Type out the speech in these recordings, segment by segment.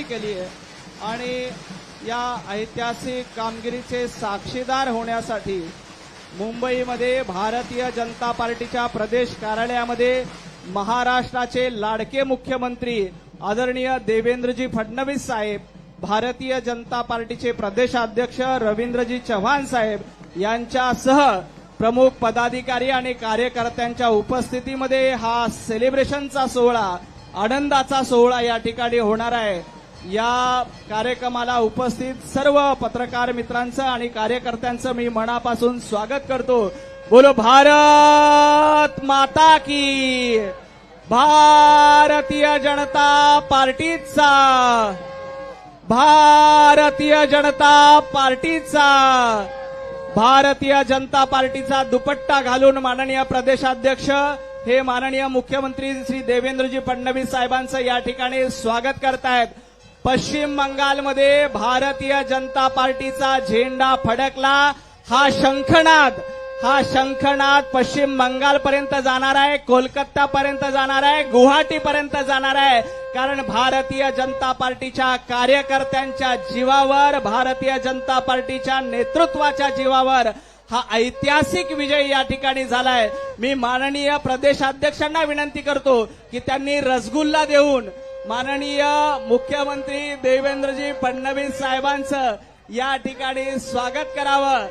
केली आहे आणि या ऐतिहासिक कामगिरीचे साक्षीदार होण्यासाठी मुंबईमध्ये भारतीय जनता पार्टीच्या प्रदेश कार्यालयामध्ये महाराष्ट्राचे लाडके मुख्यमंत्री आदरणीय देवेंद्रजी फडणवीस साहेब, भारतीय जनता पार्टीचे प्रदेशाध्यक्ष रवींद्रजी चव्हाण साहेब यांच्यासह प्रमुख पदाधिकारी आणि कार्यकर्त्यांच्या उपस्थितीमध्ये हा सेलिब्रेशनचा सोहळा, आनंदाचा सोहळा या ठिकाणी होणार आहे। या कार्यक्रमाला उपस्थित सर्व पत्रकार मित्रांचं आणि कार्यकर्त्यांचं मी मनापासून स्वागत करतो। बोलो भारत माता की, भारतीय जनता पार्टीचा, भारतीय जनता पार्टीचा, भारतीय जनता पार्टीचा दुपट्टा घालून माननीय प्रदेशाध्यक्ष हे माननीय मुख्यमंत्री श्री देवेंद्रजी फडणवीस साहेबांचं या ठिकाणी स्वागत करतायत। पश्चिम बंगालमध्ये भारतीय जनता पार्टीचा झेंडा फडकला। हा शंखनाद पश्चिम बंगालपर्यंत जाणार आहे, कोलकातापर्यंत जाणार आहे, गुवाहाटीपर्यंत जाणार आहे। कारण भारतीय जनता पार्टीच्या कार्यकर्त्यांच्या जीवावर, भारतीय जनता पार्टीच्या नेतृत्वाच्या जीवावर हा ऐतिहासिक विजय या ठिकाणी झालाय। मी माननीय प्रदेशाध्यक्षांना विनंती करतो की त्यांनी रसगुल्ला देऊन माननीय मुख्यमंत्री देवेंद्रजी फडणवीस साहेबांचं या ठिकाणी स्वागत करावं।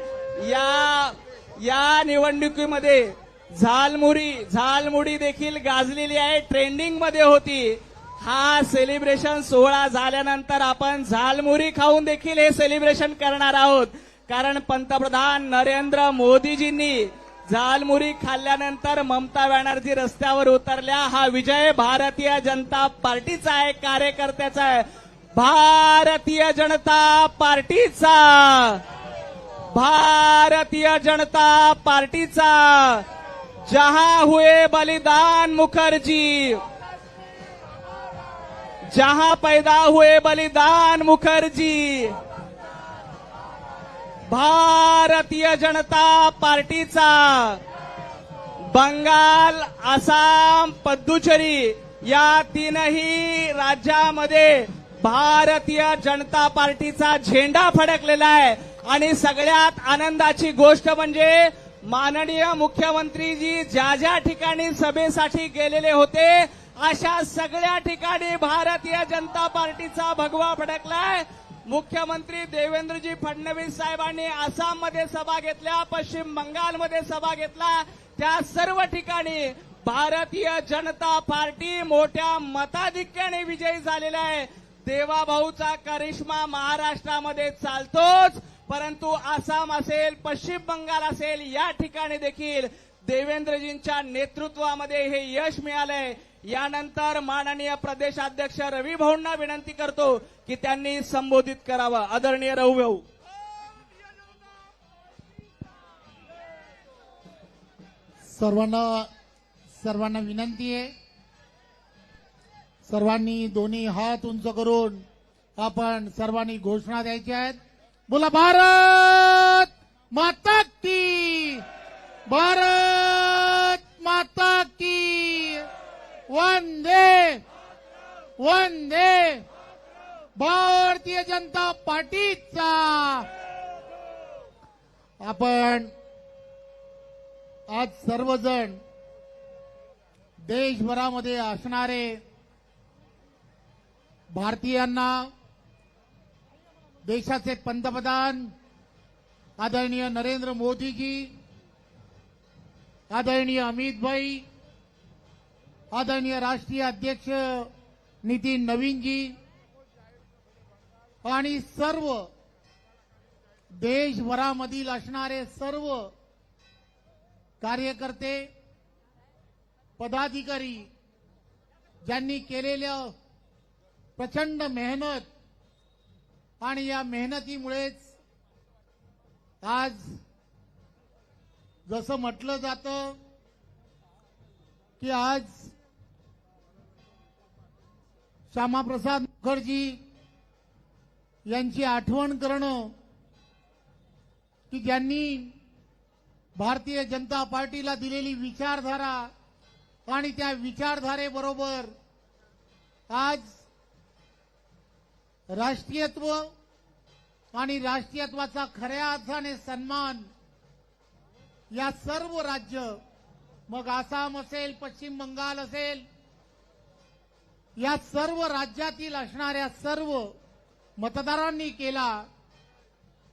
या निवडणुकीमध्ये झालमुरी देखील गाजलेली आहे, ट्रेंडिंग मध्ये होती। हा सेलिब्रेशन सोहळा झाल्यानंतर आपण झालमुरी खाऊन देखील हे सेलिब्रेशन करणार आहोत। कारण पंतप्रधान नरेंद्र मोदीजींनी झालमुरी खाल्ल्यानंतर ममता बॅनर्जी रस्त्यावर उतरल्या। हा विजय भारतीय जनता पार्टीचा आहे, कार्यकर्त्याचा आहे। भारतीय जनता पार्टीचा, भारतीय जनता पार्टीचा। जहां हुए बलिदान मुखर्जी, जहां पैदा हुए बलिदान मुखर्जी, भारतीय जनता पार्टीचा। बंगाल, आसाम, पुदुचेरी या तीनही राज्यामध्ये भारतीय जनता पार्टीचा झेंडा फडकलेला आहे। आणि सगळ्यात आनंदाची गोष्ट म्हणजे माननीय मुख्यमंत्रीजी ज्या ज्या ठिकाणी सभेसाठी गेलेले होते अशा सगळ्या ठिकाणी भारतीय जनता पार्टीचा भगवा फडकलाय। मुख्यमंत्री देवेंद्रजी फडणवीस साहेबांनी आसाममध्ये सभा घेतल्या, पश्चिम बंगालमध्ये सभा घेतला, त्या सर्व ठिकाणी भारतीय जनता पार्टी मोठ्या मताधिक्याने विजयी झालेला आहे। देवाभाऊचा करिश्मा महाराष्ट्रामध्ये चालतोच, परंतु आसाम असेल, पश्चिम बंगाल असेल, या ठिकाणी देखील देवेंद्रजींच्या नेतृत्वामध्ये हे यश मिळालंय। यानंतर माननीय प्रदेशाध्यक्ष रवी भाऊंना विनंती करतो की त्यांनी संबोधित करावं। आदरणीय रवी भाऊ। सर्वांना विनंती आहे, सर्वांनी दोन्ही हात उंच करून आपण सर्वांनी घोषणा द्यायच्या आहेत। बोला भारत माता की, भारत माता की, वंदे वंदे भारतीय जनता पार्टीचा। आपण आज सर्वजण देशभरामध्ये असणारे भारतीयांना, देशाचे पंतप्रधान आदरणीय नरेंद्र मोदीजी, आदरणीय अमित भाई, आदरणीय राष्ट्रीय अध्यक्ष नितीन नवीनजी आणि सर्व देशभरामधील असणारे सर्व कार्यकर्ते, पदाधिकारी ज्यांनी केलेल्या प्रचंड मेहनत आणि या मेहनतीमुळेच आज जसं म्हटलं जातं की आज श्यामाप्रसाद मुखर्जी यांची आठवण करणं की ज्यांनी भारतीय जनता पार्टीला दिलेली विचारधारा आणि त्या विचारधारेबरोबर आज राष्ट्रीयत्व आणि राष्ट्रीयत्वाचा खऱ्या अर्थाने सन्मान या सर्व राज्य, मग आसाम असेल, पश्चिम बंगाल असेल, या सर्व राज्यातील असणाऱ्या सर्व मतदारांनी केला.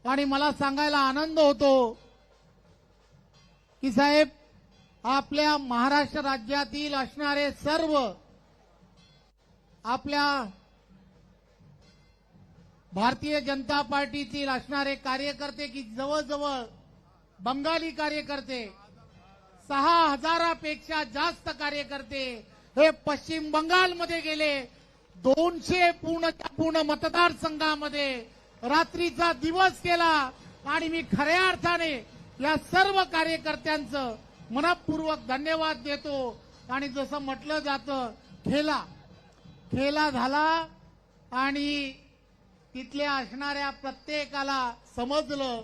आणि मला सांगायला आनंद होतो की साहेब, आपल्या महाराष्ट्र राज्यातील असणारे सर्व आपल्या भारतीय जनता पार्टीतील असणारे कार्यकर्ते, की जवळजवळ बंगाली कार्यकर्ते 6,000पेक्षा जास्त कार्यकर्ते हे पश्चिम बंगालमध्ये गेले. 200 पूर्ण मतदारसंघामध्ये रात्रीचा दिवस केला. आणि मी खऱ्या अर्थाने या सर्व कार्यकर्त्यांचं मनपूर्वक धन्यवाद देतो. आणि जसं म्हटलं जातं, खेला झाला आणि तिथल्या असणाऱ्या प्रत्येकाला समजलं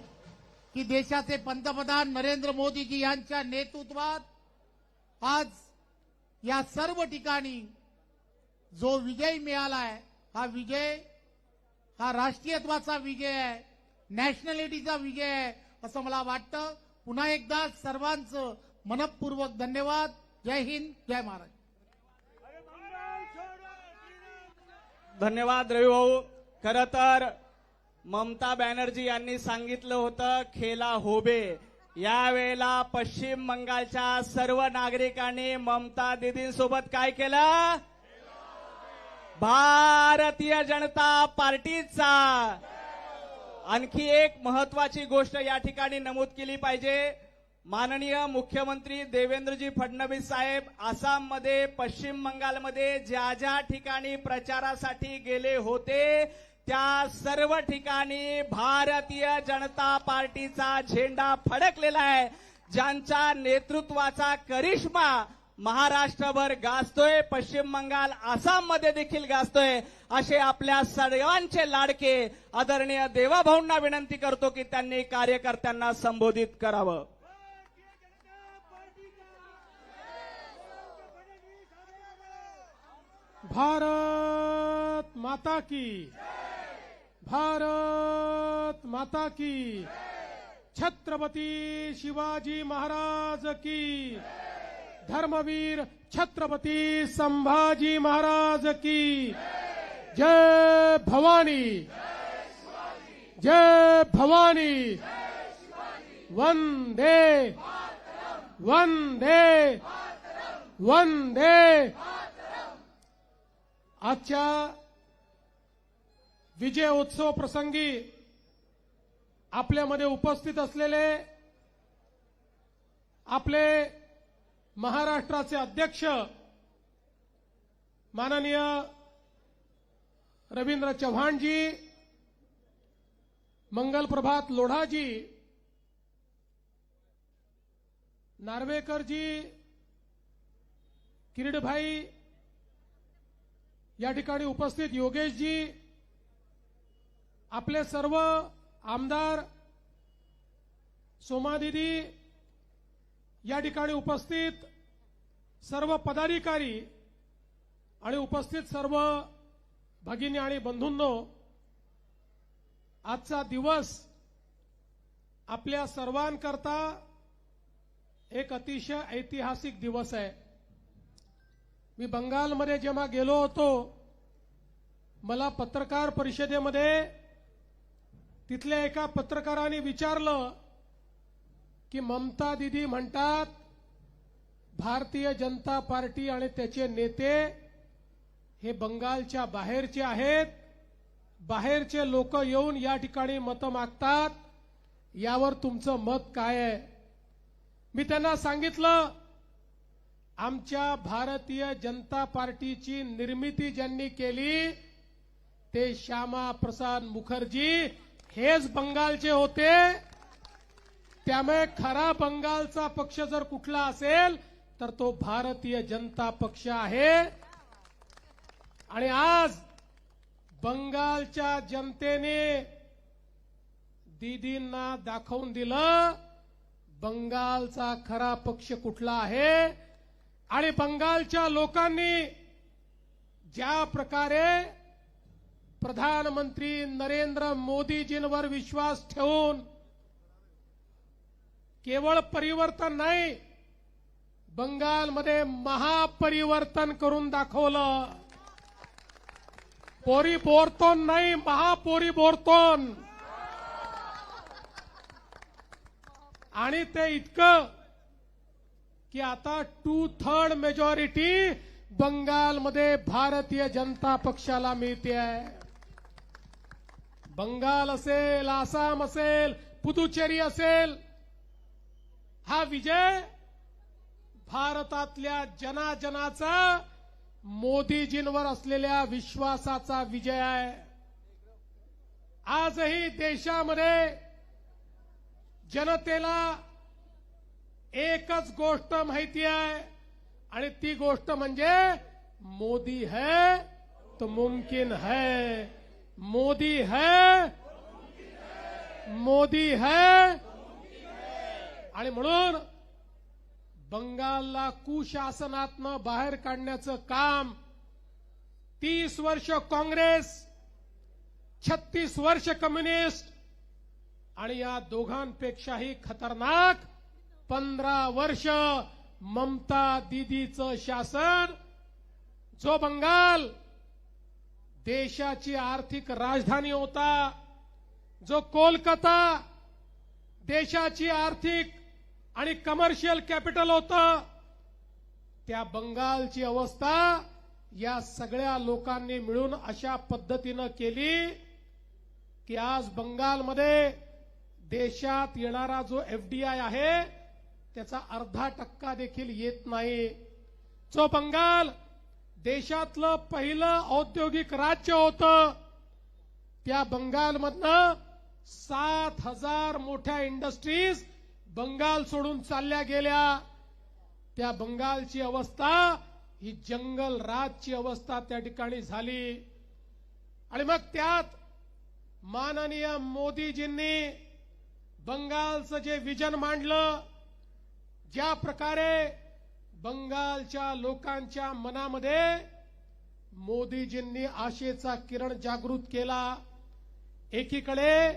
की देशाचे पंतप्रधान नरेंद्र मोदीजी यांच्या नेतृत्वात आज या सर्व ठिकाणी जो विजय मिळालाय, हा विजय हा राष्ट्रीयत्वाचा विजय आहे, नॅशनॅलिटीचा विजय आहे असं मला वाटतं. पुन्हा एकदा सर्वांचं मनपूर्वक धन्यवाद. जय हिंद, जय महाराष्ट्र. धन्यवाद रवी भाऊ. खरं तर ममता बॅनर्जी यांनी सांगितलं होतं खेला होबे. यावेळेला पश्चिम बंगालच्या सर्व नागरिकांनी ममता दीदींसोबत काय केलं? भारतीय जनता पार्टीचा. आणखी एक महत्वाची गोष्ट या ठिकाणी नमूद केली पाहिजे. माननीय मुख्यमंत्री देवेंद्रजी फडणवीस साहेब आसाममध्ये, पश्चिम बंगालमध्ये ज्या ज्या ठिकाणी प्रचारासाठी गेले होते, त्या सर्व ठिकाणी भारतीय जनता पार्टीचा झेंडा फडकलेला आहे. ज्यांच्या नेतृत्वाचा करिश्मा महाराष्ट्रभर गाजतोय, पश्चिम बंगाल, आसाममध्ये देखील गाजतोय. असे आपल्या सर्वांचे लाडके आदरणीय देवाभाऊंना विनंती करतो की त्यांनी कार्यकर्त्यांना संबोधित करावं. भारत माता की, भारत माता की, छत्रपती शिवाजी महाराज की, धर्मवीर छत्रपती संभाजी महाराज की. जय भवानी, जय भवानी. वंदे वंदे वंदे. आजच्या विजय उत्सव प्रसंगी आपल्यामध्ये उपस्थित असलेले आपले महाराष्ट्राचे अध्यक्ष माननीय रवींद्र चव्हाणजी, मंगलप्रभात लोढाजी, नार्वेकरजी, किरीटभाई, या ठिकाणी उपस्थित योगेशजी, आपले सर्व आमदार, सोमादीदी, या ठिकाणी उपस्थित सर्व पदाधिकारी आणि उपस्थित सर्व भगिनी आणि बंधूंनो, आजचा दिवस आपल्या सर्वांकरता एक अतिशय ऐतिहासिक दिवस आहे. मी बंगालमध्ये जेव्हा गेलो होतो, मला पत्रकार परिषदेमध्ये तिथल्या एका पत्रकाराने विचारलं की ममता दीदी म्हणतात भारतीय जनता पार्टी आणि त्याचे नेते हे बंगालच्या बाहेरचे आहेत, बाहेरचे लोक येऊन या ठिकाणी मतं मागतात, यावर तुमचं मत काय आहे? मी त्यांना सांगितलं, आमच्या भारतीय जनता पार्टीची निर्मिती ज्यांनी केली ते श्यामा प्रसाद मुखर्जी हेच बंगालचे होते. त्यामुळे खरा बंगालचा पक्ष जर कुठला असेल तर तो भारतीय जनता पक्ष आहे. आणि आज बंगालच्या जनतेने दीदींना दाखवून दिलं बंगालचा खरा पक्ष कुठला आहे. आणि बंगालच्या लोकांनी ज्या प्रकारे प्रधानमंत्री नरेंद्र मोदीजींवर विश्वास ठेवून केवळ परिवर्तन नाही, बंगालमध्ये महापरिवर्तन करून दाखवलं. पोरीबोरतोन नाही, महापोरीबोरतोन. आणि ते इतकं की आता 2/3 मेजॉरिटी बंगालमध्ये भारतीय जनता पक्षाला मिळते आहे. बंगाल असेल, आसाम असेल, पुदुचेरी असेल, हा विजय भारतातल्या जनाजनाचा मोदीजींवर असलेल्या विश्वासाचा विजय आहे. आजही देशामध्ये जनतेला एकच गोष्ट माहिती आहे आणि ती गोष्ट म्हणजे मोदी है तो मुमकिन है, मोदी है, मोदी है. आणि म्हणून बंगालला कुशासनातनं बाहेर काढण्याचं काम 30 वर्ष काँग्रेस, 36 वर्ष कम्युनिस्ट आणि या दोघांपेक्षाही खतरनाक 15 वर्ष ममता दीदीचं शासन, जो बंगाल देशाची आर्थिक राजधानी होता, जो कोलकाता देशाची आर्थिक आणि कमर्शियल कॅपिटल होतं, त्या बंगालची अवस्था या सगळ्या लोकांनी मिळून अशा पद्धतीनं केली की आज बंगालमध्ये देशात येणारा जो एफडीआय आहे त्याचा 0.5% देखील येत नाही. जो बंगाल देशातलं पहिलं औद्योगिक राज्य होतं, त्या बंगालमधनं 7,000 मोठ्या इंडस्ट्रीज बंगाल सोडून चालल्या गेल्या. त्या बंगालची अवस्था ही जंगल राजची अवस्था त्या ठिकाणी झाली. आणि मग त्यात माननीय मोदीजींनी बंगालचं जे विजन मांडलं, ज्या प्रकारे बंगालच्या लोकांच्या मनामध्ये मोदीजींनी आशेचा किरण जागृत केला. एकीकडे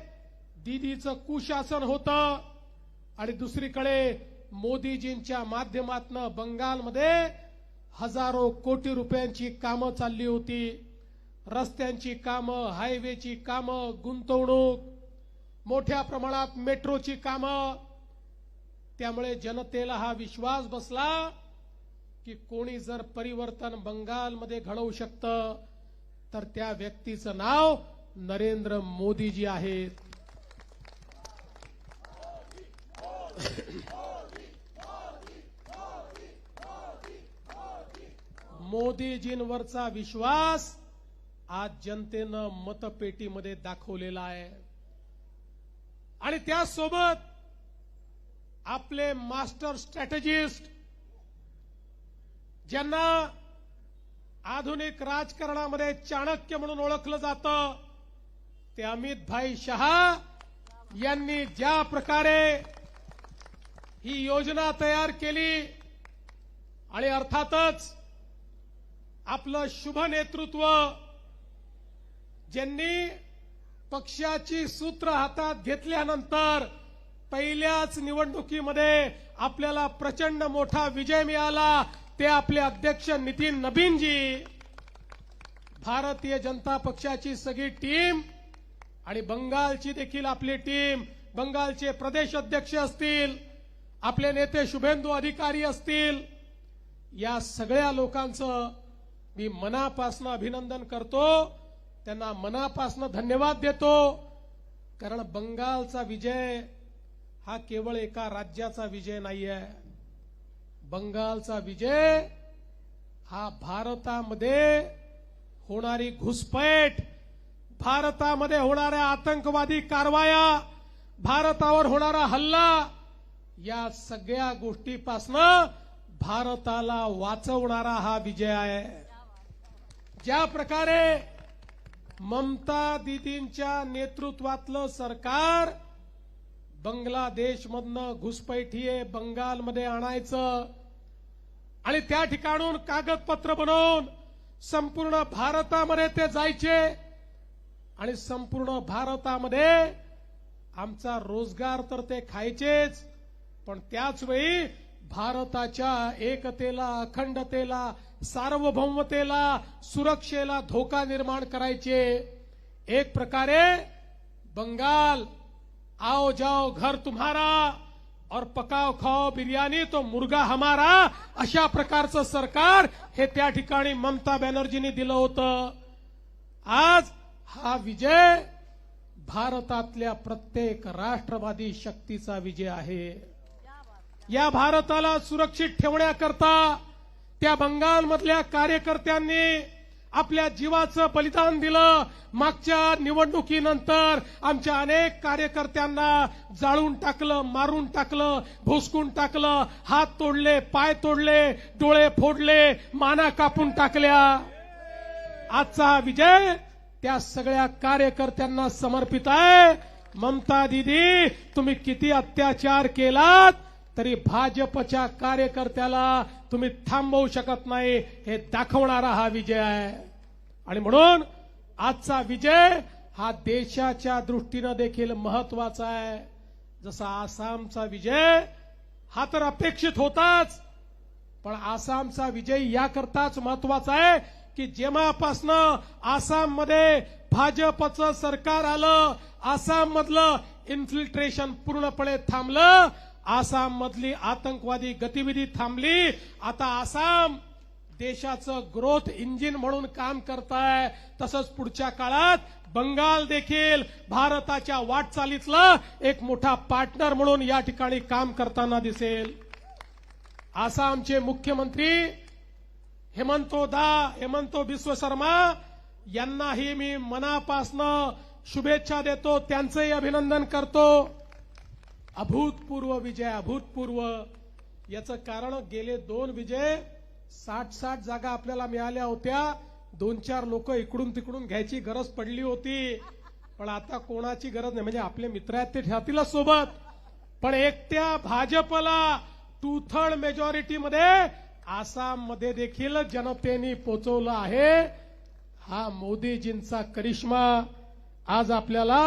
दीदीचं कुशासन होतं आणि दुसरीकडे मोदीजींच्या माध्यमातून बंगालमध्ये हजारो कोटी रुपयांची कामं चालली होती. रस्त्यांची कामं, हायवेची कामं, गुंतवणूक, मोठ्या प्रमाणात मेट्रोची कामं. त्यामुळे जनतेला हा विश्वास बसला की कोणी जर परिवर्तन बंगालमध्ये घडवू शकतं तर त्या व्यक्तीचं नाव नरेंद्र मोदीजी आहेत. मोदीजींवरचा विश्वास आज जनतेनं मतपेटीमध्ये दाखवलेला आहे. आणि त्यासोबत आपले मास्टर स्ट्रॅटेजिस्ट, ज्यांना आधुनिक राजकारणामध्ये चाणक्य म्हणून ओळखलं जातं, ते अमित भाई शहा यांनी ज्या प्रकारे ही योजना तयार केली आणि अर्थातच आपलं शुभ नेतृत्व, ज्यांनी पक्षाची सूत्र हातात घेतल्यानंतर पहिल्याच निवडणुकीमध्ये आपल्याला प्रचंड मोठा विजय मिळाला, ते आपले अध्यक्ष नितीन नबीनजी. भारतीय जनता पक्षाची सगळी टीम आणि बंगालची देखील आपली टीम, बंगालचे प्रदेश अध्यक्ष असतील, आपले नेते शुभेंदू अधिकारी असतील, या सगळ्या लोकांचं मी मनापासून अभिनंदन करतो, त्यांना मनापासून धन्यवाद देतो. कारण बंगालचा विजय हा केवळ एका राज्याचा विजय नाहीये. बंगालचा विजय हा भारतामध्ये होणारी घुसपैठ, भारतामध्ये होणाऱ्या आतंकवादी कारवाया, भारतावर होणारा हल्ला, या सगळ्या गोष्टीपासनं भारताला वाचवणारा हा विजय आहे. ज्या प्रकारे ममता दीदींच्या नेतृत्वातलं सरकार बांगलादेशमधनं घुसपैठीये बंगालमध्ये आणायचं आणि त्या ठिकाणून कागदपत्र बनवून संपूर्ण भारतामध्ये ते जायचे, आणि संपूर्ण भारतामध्ये आमचा रोजगार तर ते खायचेच, पण त्याच वेळी भारताच्या एकतेला, अखंडतेला, सार्वभौमतेला, सुरक्षेला धोका निर्माण करायचे। एक प्रकारे बंगाल आओ जाओ घर तुम्हारा और पकाओ खाओ बिर्याणी तो मुर्गा हमारा, अशा प्रकारचं सरकार हे त्या ठिकाणी ममता बॅनर्जींनी दिलं होतं। आज हा विजय भारतातल्या प्रत्येक राष्ट्रवादी शक्तीचा विजय आहे। या भारताला सुरक्षित ठेवण्याकरता त्या बंगालमधल्या कार्यकर्त्यांनी आपल्या जीवाचं बलिदान दिलं। मागच्या निवडणुकीनंतर आमच्या अनेक कार्यकर्त्यांना जाळून टाकलं, मारून टाकलं, भोसकून टाकलं, हात तोडले, पाय तोडले, डोळे फोडले, माना कापून टाकल्या। आजचा विजय त्या सगळ्या कार्यकर्त्यांना समर्पित आहे। ममता दीदी, तुम्ही किती अत्याचार केलात तरी भाजपच्या कार्यकर्त्याला तुम्ही थांबवू शकत नाही, हे दाखवणारा हा विजय आहे। आणि म्हणून आजचा विजय हा देशाच्या दृष्टीनं देखील महत्वाचा आहे। जसा आसामचा विजय हा तर अपेक्षित होताच, पण आसामचा विजय याकरताच महत्वाचा आहे की जेव्हापासनं आसाममध्ये भाजपचं सरकार आलं, आसाममधलं इन्फिल्ट्रेशन पूर्णपणे थांबलं, आसाममधली आतंकवादी गतिविधी थांबली। आता आसाम देशाचं ग्रोथ इंजिन म्हणून काम करताय। तसंच पुढच्या काळात बंगाल देखील भारताच्या वाटचालीतला एक मोठा पार्टनर म्हणून या ठिकाणी काम करताना दिसेल। आसामचे मुख्यमंत्री हेमंतो बिस्व शर्मा यांनाही मी मनापासनं शुभेच्छा देतो, त्यांचंही अभिनंदन करतो। अभूतपूर्व विजय, अभूतपूर्व। याचं कारण गेले 2 विजय 60 जागा आपल्याला मिळाल्या होत्या। 2-4 लोक इकडून तिकडून घ्यायची गरज पडली होती, पण आता कोणाची गरज नाही। म्हणजे आपले मित्र आहेत ते ठेवतीलच सोबत, पण एकट्या भाजपला 2/3 मेजॉरिटीमध्ये आसाममध्ये देखील जनतेने पोचवलं आहे। हा मोदीजींचा करिश्मा आज आपल्याला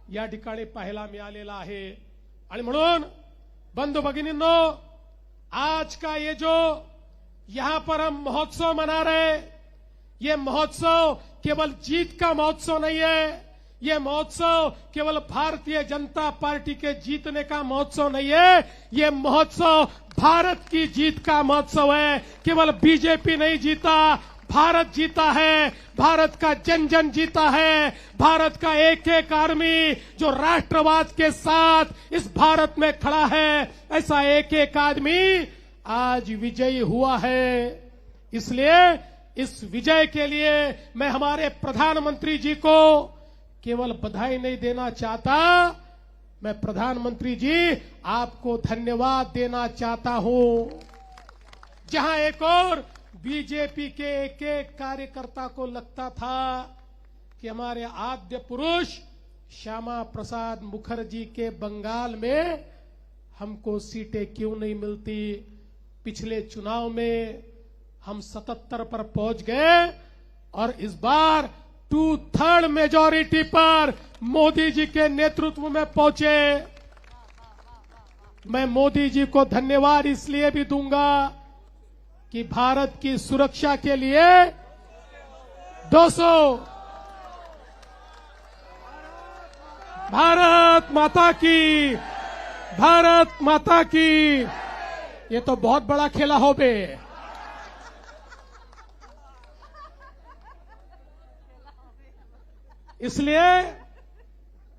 या ठिकाणी पाहायला मिळालेला आहे। आणि म्हणून बंधु भगिनींनो, आज का ये जो यहां पर हम महोत्सव मना रहे, ये महोत्सव केवल जीत का महोत्सव नहीं है, ये महोत्सव केवल भारतीय जनता पार्टी के जीतने का महोत्सव नहीं है, ये महोत्सव भारत की जीत का महोत्सव है। केवल बीजेपी नहीं जीता, भारत जीता है, भारत का जन जन जीता है, भारत का एक एक आदमी जो राष्ट्रवाद के साथ इस भारत में खड़ा है, ऐसा एक एक आदमी आज विजयी हुआ है। इसलिए इस विजय के लिए मैं हमारे प्रधानमंत्री जी को केवल बधाई नहीं देना चाहता, मैं प्रधानमंत्री जी आपको धन्यवाद देना चाहता हूं। जहां एक और बीजेपी के एक एक कार्यकर्ता को लगता था कि हमारे आद्य पुरुष श्यामा प्रसाद मुखर्जी के बंगाल में हमको सीटें क्यों नहीं मिलती, पिछले चुनाव में हम 77 पर पहुंच गए और इस बार 2/3 मेजॉरिटी पर मोदी जी के नेतृत्व में पहुंचे। मैं मोदी जी को धन्यवाद इसलिए भी दूंगा कि भारत की सुरक्षा के लिए 200 भारत माता की, भारत माता की, ये तो बहुत बड़ा खेला हो बे। इसलिए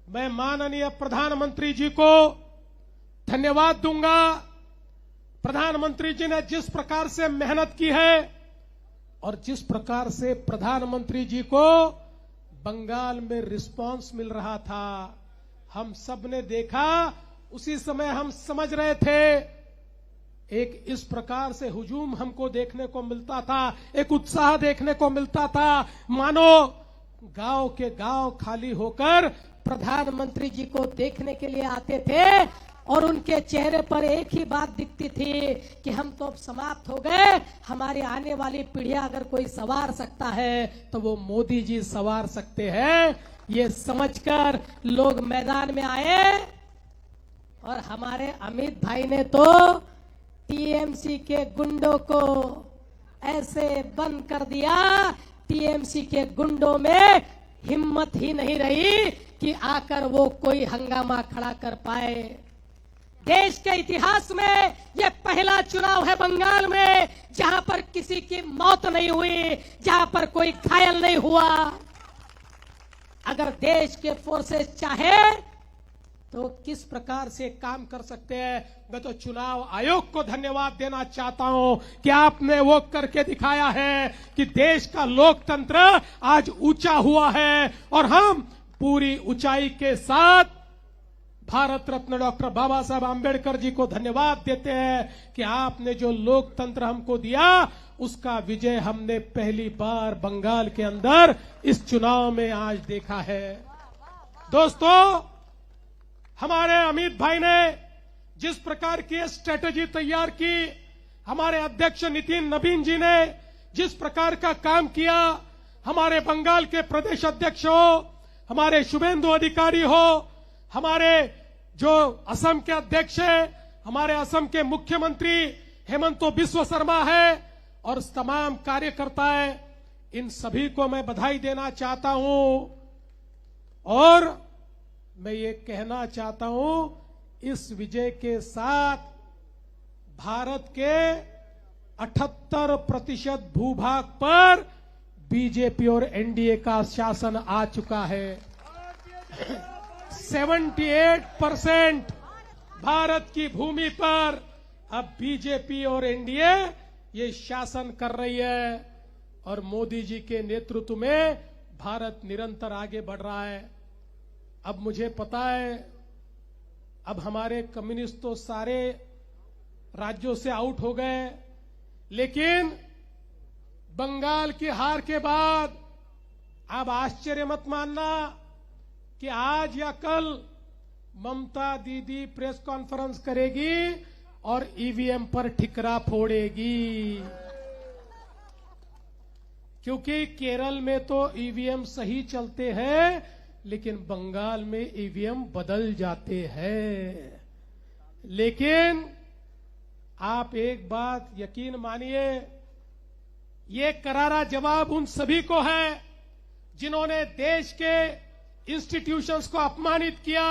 मैं माननीय प्रधानमंत्री जी को धन्यवाद दूंगा। प्रधानमंत्री जी ने जिस प्रकार से मेहनत की है और जिस प्रकार से प्रधानमंत्री जी को बंगाल में रिस्पांस मिल रहा था, हम सब ने देखा। उसी समय हम समझ रहे थे, एक इस प्रकार से हुजूम हमको देखने को मिलता था, एक उत्साह देखने को मिलता था, मानो गांव के गांव खाली होकर प्रधानमंत्री जी को देखने के लिए आते थे और उनके चेहरे पर एक ही बात दिखती थी कि हम तो अब समाप्त हो गए, हमारी आने वाली पीढ़ियां अगर कोई संवार सकता है तो वो मोदी जी संवार सकते हैं। ये समझकर लोग मैदान में आए और हमारे अमित भाई ने तो टीएमसी के गुंडों को ऐसे बंद कर दिया, टीएमसी के गुंडों में हिम्मत ही नहीं रही कि आकर वो कोई हंगामा खड़ा कर पाए। देश के इतिहास में यह पहला चुनाव है बंगाल में जहां पर किसी की मौत नहीं हुई, जहां पर कोई घायल नहीं हुआ। अगर देश के फोर्सेस चाहे तो किस प्रकार से काम कर सकते हैं। मैं तो चुनाव आयोग को धन्यवाद देना चाहता हूं कि आपने वो करके दिखाया है कि देश का लोकतंत्र आज ऊंचा हुआ है और हम पूरी ऊंचाई के साथ भारत रत्न डॉक्टर बाबा साहब आंबेडकर जी को धन्यवाद देते हैं कि आपने जो लोकतंत्र हमको दिया उसका विजय हमने पहली बार बंगाल के अंदर इस चुनाव में आज देखा है। दोस्तों, हमारे अमित भाई ने जिस प्रकार की स्ट्रेटेजी तैयार की, हमारे अध्यक्ष नितिन नवीन जी ने जिस प्रकार का काम किया, हमारे बंगाल के प्रदेश अध्यक्ष हो, हमारे शुभेंदु अधिकारी हो, हमारे जो असम के अध्यक्ष है, हमारे असम के मुख्यमंत्री हेमंत बिस्व शर्मा है और तमाम कार्यकर्ता है, इन सभी को मैं बधाई देना चाहता हूं। और मैं ये कहना चाहता हूं, इस विजय के साथ भारत के 78% भूभाग पर बीजेपी और एनडीए का शासन आ चुका है। 78% भारत की भूमि पर अब बीजेपी और एनडीए ये शासन कर रही है और मोदी जी के नेतृत्व में भारत निरंतर आगे बढ़ रहा है। अब मुझे पता है, अब हमारे कम्युनिस्ट तो सारे राज्यों से आउट हो गए, लेकिन बंगाल की हार के बाद अब आश्चर्य मत मानना कि आज या कल ममता दीदी प्रेस कॉन्फ्रेंस करेगी और ईवीएम पर ठिकरा फोड़ेगी, क्योंकि केरल में तो ईवीएम सही चलते हैं लेकिन बंगाल में ईवीएम बदल जाते हैं। लेकिन आप एक बात यकीन मानिए, ये करारा जवाब उन सभी को है जिन्होंने देश के इंस्टीट्यूशंस को अपमानित किया,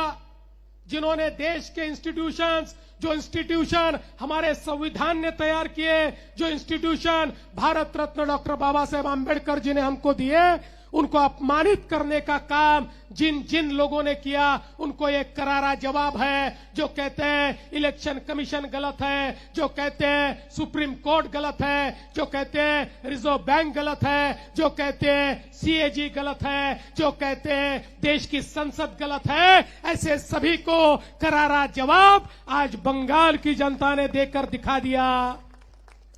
जिन्होंने देश के इंस्टीट्यूशंस, जो इंस्टीट्यूशन हमारे संविधान ने तैयार किए, जो इंस्टीट्यूशन भारत रत्न डॉक्टर बाबा साहेब आंबेडकर जी ने हमको दिए, उनको अपमानित करने का काम जिन जिन लोगों ने किया, उनको एक करारा जवाब है। जो कहते हैं इलेक्शन कमीशन गलत है, जो कहते हैं सुप्रीम कोर्ट गलत है, जो कहते हैं रिजर्व बैंक गलत है, जो कहते हैं सीएजी गलत है, जो कहते हैं देश की संसद गलत है, ऐसे सभी को करारा जवाब आज बंगाल की जनता ने देकर दिखा दिया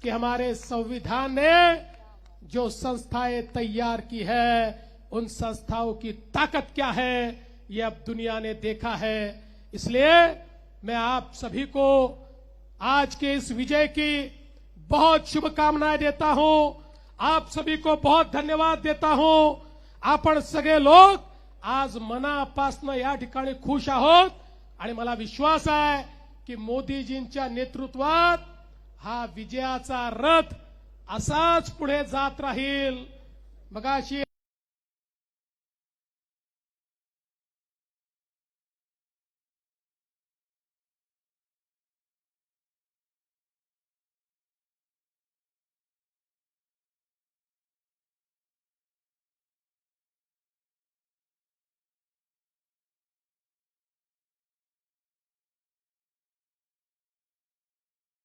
कि हमारे संविधान ने जो संस्थाएं तैयार की है, उन संस्थाओं की ताकत क्या है, ये अब दुनिया ने देखा है। इसलिए मैं आप सभी को आज के इस विजय की बहुत शुभकामनाएं देता हूं, आप सभी को बहुत धन्यवाद देता हूं। आपण सगळे लोक आज मनापासून या ठिकाणी खुश आहोत आणि मला विश्वास आहे की मोदीजींच्या नेतृत्वात हा विजयाचा रथ असाच पुढे जात राहील। मगाशी